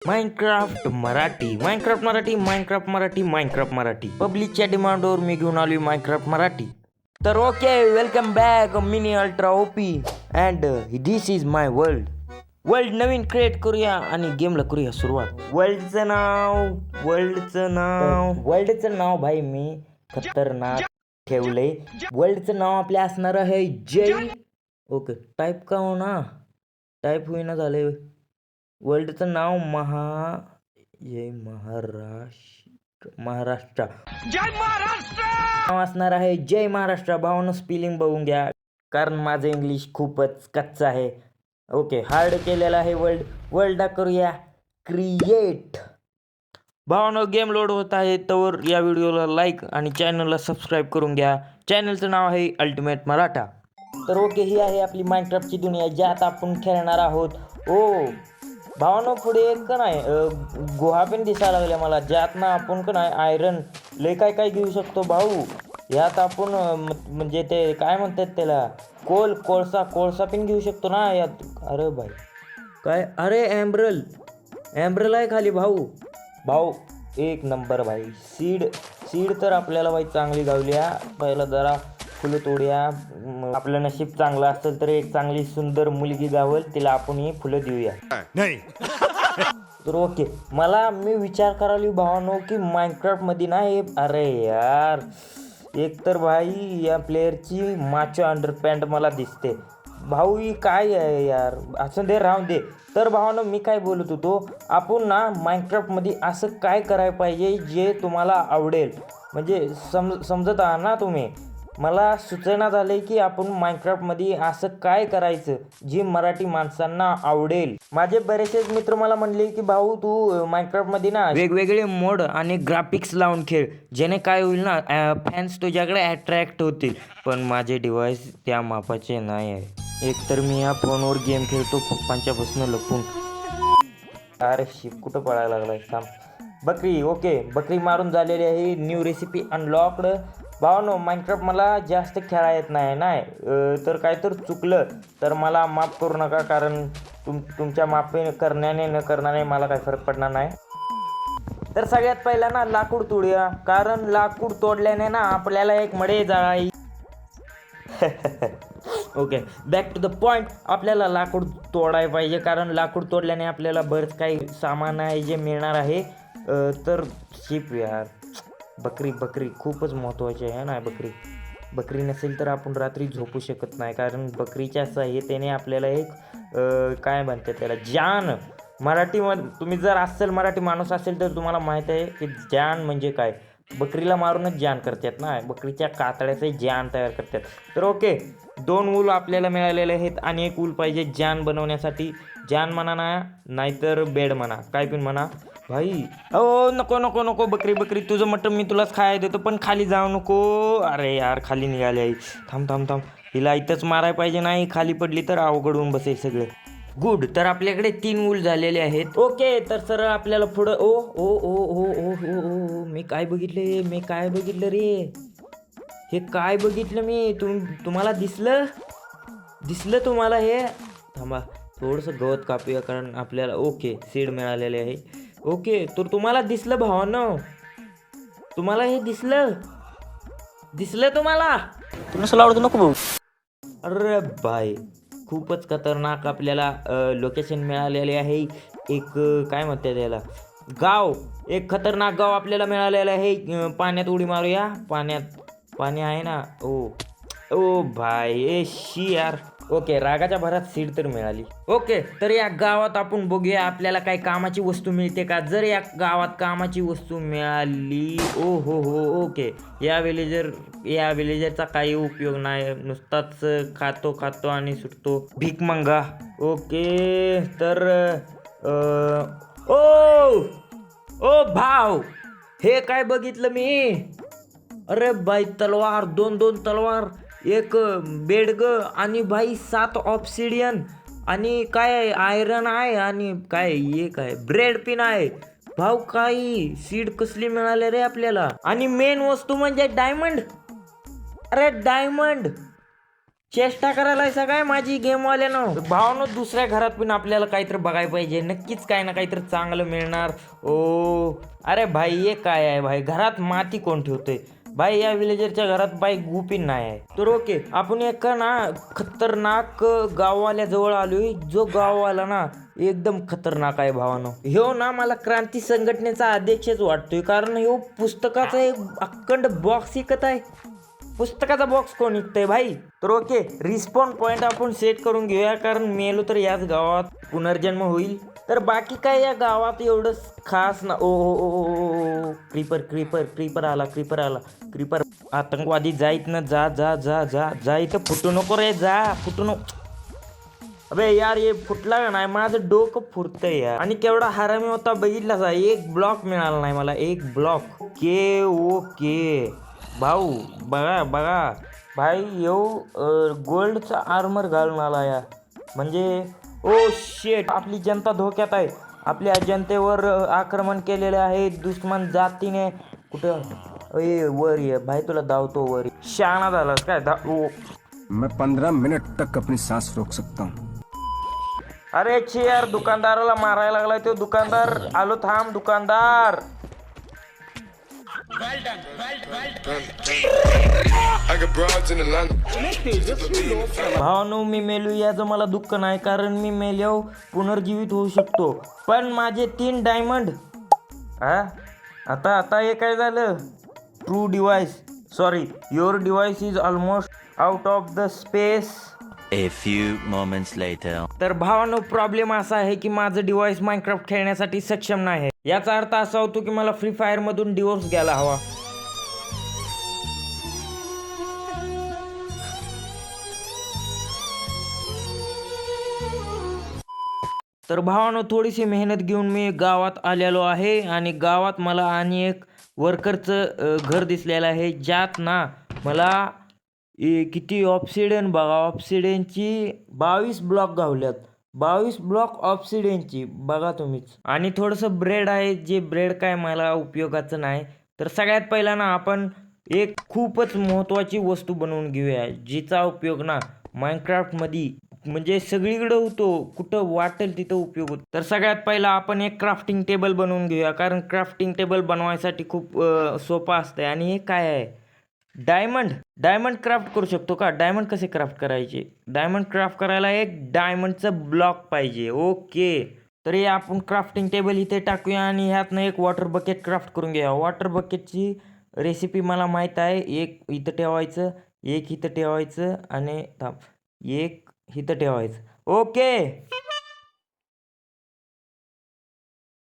Minecraft Marathi Minecraft Marathi पब्लिकच्या डिमांडवर मी घेऊन आलोय Minecraft Marathi. तर okay, welcome back mini ultra OP and this is my world Naveen create करूया आणि गेमला करूया सुरुवात. वर्ल्डचं नाव भाई मी खतरनाक ठेवलंय. वर्ल्डचं नाव आपल्या असणार आहे जय. ओके, टाईप का होईना, टाईप होईना झालंय. वर्ल्डचं नाव महाराष्ट्र नाव असणार आहे जय महाराष्ट्र. भावानं स्पेलिंग बघून घ्या कारण माझं इंग्लिश खूपच कच्चं आहे. ओके, हार्ड केलेलं आहे वर्ल्ड करूया क्रिएट. भावानं गेम लोड होत आहे तर या व्हिडिओला लाईक आणि चॅनलला सबस्क्राईब करून घ्या. चॅनलचं नाव आहे अल्टिमेट मराठा. तर ओके, ही आहे आपली माइनक्राफ्टची दुनिया ज्यात आपण खेळणार आहोत. ओ भावानं पुढे एक का नाही गुहा पण दिसायला लागल्या मला, ज्यात ना आपण का नाही आयरन लय काय घेऊ शकतो भाऊ. यात आपण म्हणजे ते काय म्हणतात त्याला कोळसा पण घेऊ शकतो ना यात. अरे भाई काय, अरे एम्ब्रल आहे खाली भाऊ एक नंबर भाई. सीड तर आपल्याला भाई चांगली गावल्या. पहिला जरा फुलं तोडूया. आपलं नशीब चांगलं असेल तर एक चांगली सुंदर मुलगी गावल, तिला आपण ही फुलं देऊया. तर ओके, मी विचार करायला भावानो की माइनक्राफ्ट मध्ये ना हे, अरे यार एक तर भाई या प्लेअरची माचो अंडरपॅन्ट मला दिसते भाऊ. ही काय आहे यार, असं दे राहून दे. तर भावानो मी काय बोलत होतो, आपण ना माइनक्राफ्ट मध्ये असं काय करायला पाहिजे जे तुम्हाला आवडेल. म्हणजे समजत आहात ना तुम्ही. मला सूचना झाले की आपण माइनक्राफ्टमध्ये असं काय करायचं जे मराठी माणसांना आवडेल. माझे बरेचसे मित्र मला म्हणले की भाऊ तू माइनक्राफ्टमध्ये ना वेगवेगळे मोड आणि ग्राफिक्स लावून खेळ, जेणे काय होईल ना फॅन्स तुझ्याकडे अट्रॅक्ट होतील. पण माझे डिव्हाइस त्या मापाचे नाही आहे. एकतर मी या फोनवर गेम खेळतो पप्पांच्यापासून लपून. अरे शिप कुठं पळायला लागलाय थांब. बकरी, ओके बकरी मारून झालेली आहे. New recipe unlocked. भावानो माइनक्राफ्ट मला जास्त खेळा येत नाही तर काय तर चुकलं तर मला माफ करू नका, कारण तुमच्या माफी करण्याने न करण्याने मला काही फरक पडणार नाही. तर सगळ्यात पहिला ना लाकूड तोडूया, कारण लाकूड तोडल्याने ना आपल्याला एक मडे जाळी. Okay, back to the point. आपल्याला लाकूड तोडायला पाहिजे कारण लाकूड तोडल्याने आपल्याला बरंच काही सामान आहे जे मिळणार आहे. तर शिप यार, बकरी खूपच महत्त्वाची आहे ना. बकरी नसेल तर आपण रात्री झोपू शकत नाही, कारण बकरीच्या सहाय्यतेने आपल्याला एक काय म्हणतात त्याला जान. मराठीमध्ये तुम्ही जर असेल मराठी माणूस असेल तर तुम्हाला माहीत आहे की जान म्हणजे काय. बकरीला मारूनच जान करतात ना, बकरीच्या कातड्याचे जान तयार करतात. तर ओके, 2 ऊल आपल्याला मिळालेले आहेत आणि 1 ऊल पाहिजे जान बनवण्यासाठी. जान म्हणा ना, नाहीतर बेड म्हणा, काय पण म्हणा भाई. नको बकरी तुझं मटण मी तुलाच खायला देतो, पण खाली जाऊ नको. अरे यार खाली निघाली आई. थांब हिला इथंच मारायला पाहिजे, नाही खाली पडली तर अवघडून बसेल सगळं. गुड, तर आपल्याकडे 3 ऊल झालेले आहेत. ओके, तर सरळ आपल्याला पुढं ओ मी काय बघितलं रे. हे काय बघितलं मी. तुम्हाला दिसलं तुम्हाला हे. थांबा थोडंसं गवत कापूया कारण आपल्याला ओके सीड मिळालेले आहे. ओके, तर तुम्हाला दिसलं भावानं, तुम्हाला हे दिसलं तुम्हाला. तुला आवडतं नको भाऊ. अरे बाय, खूपच खतरनाक आपल्याला लोकेशन मिळालेले आहे. एक काय म्हणतात त्याला गाव, एक खतरनाक गाव आपल्याला मिळालेलं आहे. पाण्यात उडी मारूया. पाणी आहे ना. ओ भाई ए शी यार. ओके, रागाच्या भरात सीड तर मिळाली. ओके, तर या गावात आपण बघूया आपल्याला काही कामाची वस्तू मिळते का. जर या गावात कामाची वस्तू मिळाली, हो ओके, या विलेजरचा काही उपयोग नाही, नुसताच खातो आणि सुटतो भीक मंगा. ओके, तर ओ भाव, हे काय बघितलं मी. अरे बाई तलवार, 2 तलवार, एक बेडग आणि भाई 7 ऑब्सिडियन आणि काय आयरन आहे आणि काय एक आहे ब्रेड पिन आहे भाऊ. काही सीड कसली मिळाले रे आपल्याला. आणि मेन वस्तू म्हणजे डायमंड. अरे डायमंड चेष्टा करायला सगळ्या माझी गेमवाल्यानं. भावानं दुसऱ्या घरात पण आपल्याला काहीतरी बघायला पाहिजे, नक्कीच काही ना काहीतरी चांगलं मिळणार. ओ अरे भाई हे काय आहे भाई, घरात माती कोण ठेवतोय भाई? या विलेजरच्या घरात बाई गुपिन नाही आहे. तर ओके, आपण एक ना खतरनाक गाववाल्या जवळ आलोय, जो गाववाला ना एकदम खतरनाक आहे भावानो. ह्यो ना मला क्रांती संघटनेचा अध्यक्षच वाटतोय, कारण ह्यो पुस्तकाचा एक अखंड बॉक्स विकत आहे. पुस्तकाचा बॉक्स कोण विकतंय भाई? तर ओके, रिस्पॉन्ड पॉईंट आपण सेट करून घेऊया, कारण मेलो तर याच गावात पुनर्जन्म होईल. तर बाकी काय या गावात एवढं खास ना. ओ क्रीपर क्रीपर क्रीपर आला, क्रीपर आला, क्रीपर. आतंकवादी जाईत ना, जा जा जा जा जा, इथं फुटू नको रे, जा फुटू नको. अबे यार हे फुटला का नाही, माझं डोकं फुटतंय यार. आणि केवढा हरामी होता बघितला जा, एक ब्लॉक मिळाला नाही मला, एक ब्लॉक. ओके ओके भाऊ, बघा बघा भाई, गोल्डचा आर्मर घालून आला या, म्हणजे ओ शेट, आपली जनता धोक्यात आहे. आपल्या जनतेवर आक्रमण केलेले आहे दुश्मन जातीने. कुठं वर ये भाई, तुला धावतो वर. शहाणा झालास काय? मैं 15 मिनट तक अपनी सांस रोक सकता हूँ. अरे छे यार, दुकानदाराला मारायला लागलाय तो दुकानदार. आलो थांब दुकानदार. भावानो मी मेलो याचं मला दुःख नाही, कारण मी मेल्यावर पुनर्जीवित होऊ शकतो. पण माझे 3 डायमंड. आता आता हे काय झालं? True device, sorry, your device is almost out of the space. A few moments later. तर भावानो प्रॉब्लेम असा आहे की माझं डिव्हाइस माइनक्राफ्ट खेळण्यासाठी सक्षम नाही. याचा अर्थ असा होतो की मला फ्री फायर मधून डिवोर्स घ्यायला हवा. तर भावानो थोडीशी मेहनत घेऊन मी गावात आलेलो आहे, आणि गावात मला आणि एक वर्करचं घर दिसलेलं आहे, ज्यात ना मला किती ऑप्सिडियन बघा, ऑप्सिडियनची 22 ब्लॉक गावल्यात. 22 ब्लॉक ऑप्सिडियनची बघा तुम्हीच. आणि थोडंसं ब्रेड आहे, जे ब्रेड काय मला उपयोगाचं नाही. तर सगळ्यात पहिला ना आपण एक खूपच महत्त्वाची वस्तू बनवून घेऊया, जिचा उपयोग ना माइनक्राफ्टमध्ये म्हणजे सगळीकडे होतो, कुठं वाटेल तिथं उपयोग होतो. तर सगळ्यात पहिला आपण एक क्राफ्टिंग टेबल बनवून घेऊया, कारण क्राफ्टिंग टेबल बनवायसाठी खूप सोपं असतं. आणि हे काय आहे? डायमंड क्राफ्ट करू शकतो का? डायमंड कसे क्राफ्ट करायचे? डायमंड क्राफ्ट करायला एक डायमंडचं ब्लॉक पाहिजे. ओके, तर हे आपण क्राफ्टिंग टेबल इथे टाकूया, आणि ह्यातनं एक वॉटर बकेट क्राफ्ट करून घ्या. वॉटर बकेटची रेसिपी मला माहीत आहे. एक इथं ठेवायचं, एक इथं ठेवायचं, आणि एक इथं ठेवायचं. ओके,